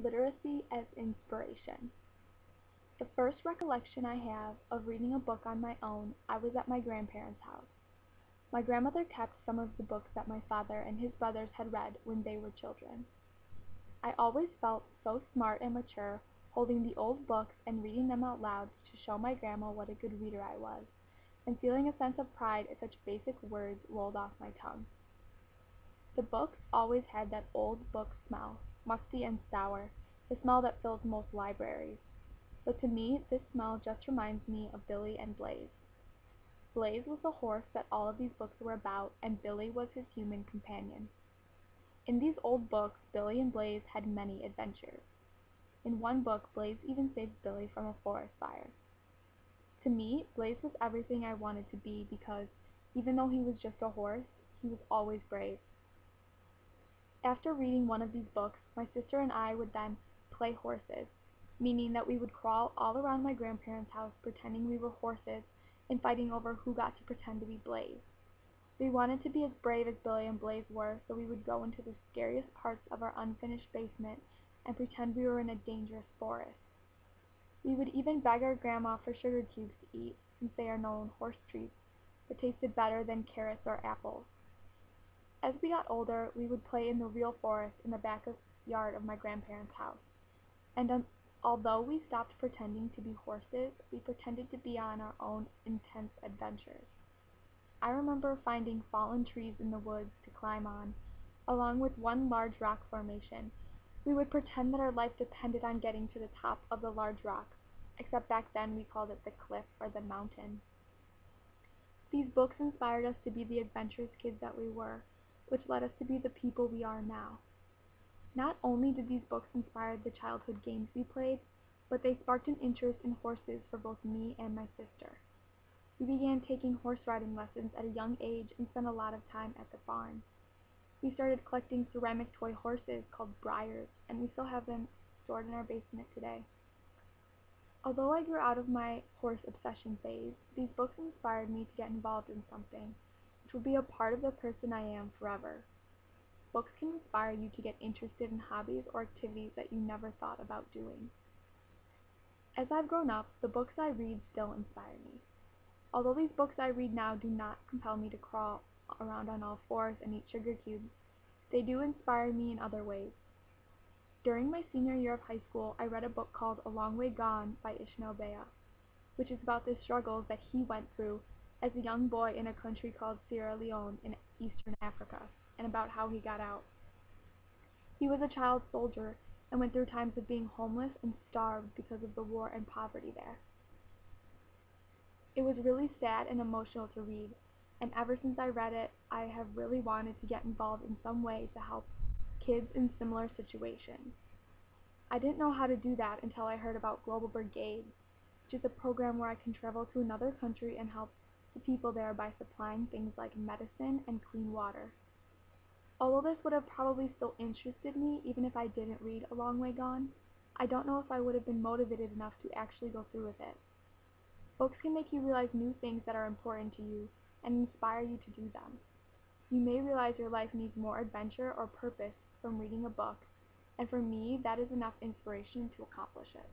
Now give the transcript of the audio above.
Literacy as inspiration. The first recollection I have of reading a book on my own, I was at my grandparents' house. My grandmother kept some of the books that my father and his brothers had read when they were children. I always felt so smart and mature holding the old books and reading them out loud to show my grandma what a good reader I was, and feeling a sense of pride as such basic words rolled off my tongue. The books always had that old book smell, musty and sour, the smell that fills most libraries. So to me, this smell just reminds me of Billy and Blaze. Blaze was the horse that all of these books were about, and Billy was his human companion. In these old books, Billy and Blaze had many adventures. In one book, Blaze even saved Billy from a forest fire. To me, Blaze was everything I wanted to be because, even though he was just a horse, he was always brave. After reading one of these books, my sister and I would then play horses, meaning that we would crawl all around my grandparents' house pretending we were horses and fighting over who got to pretend to be Blaze. We wanted to be as brave as Billy and Blaze were, so we would go into the scariest parts of our unfinished basement and pretend we were in a dangerous forest. We would even beg our grandma for sugar cubes to eat, since they are known horse treats, but tasted better than carrots or apples. As we got older, we would play in the real forest in the backyard of my grandparents' house, and although we stopped pretending to be horses, we pretended to be on our own intense adventures. I remember finding fallen trees in the woods to climb on, along with one large rock formation. We would pretend that our life depended on getting to the top of the large rock, except back then we called it the cliff or the mountain. These books inspired us to be the adventurous kids that we were, which led us to be the people we are now. Not only did these books inspire the childhood games we played, but they sparked an interest in horses for both me and my sister. We began taking horse riding lessons at a young age and spent a lot of time at the farm. We started collecting ceramic toy horses called Briars, and we still have them stored in our basement today. Although I grew out of my horse obsession phase, these books inspired me to get involved in something, which will be a part of the person I am forever. Books can inspire you to get interested in hobbies or activities that you never thought about doing. As I've grown up, the books I read still inspire me. Although these books I read now do not compel me to crawl around on all fours and eat sugar cubes, they do inspire me in other ways. During my senior year of high school, I read a book called A Long Way Gone by Ishmael Bea, which is about the struggles that he went through as a young boy in a country called Sierra Leone in eastern Africa, and about how he got out. He was a child soldier and went through times of being homeless and starved because of the war and poverty there. It was really sad and emotional to read, and ever since I read it, I have really wanted to get involved in some way to help kids in similar situations. I didn't know how to do that until I heard about Global Brigade, which is a program where I can travel to another country and help the people there by supplying things like medicine and clean water. Although this would have probably still interested me even if I didn't read A Long Way Gone, I don't know if I would have been motivated enough to actually go through with it. Books can make you realize new things that are important to you and inspire you to do them. You may realize your life needs more adventure or purpose from reading a book, and for me, that is enough inspiration to accomplish it.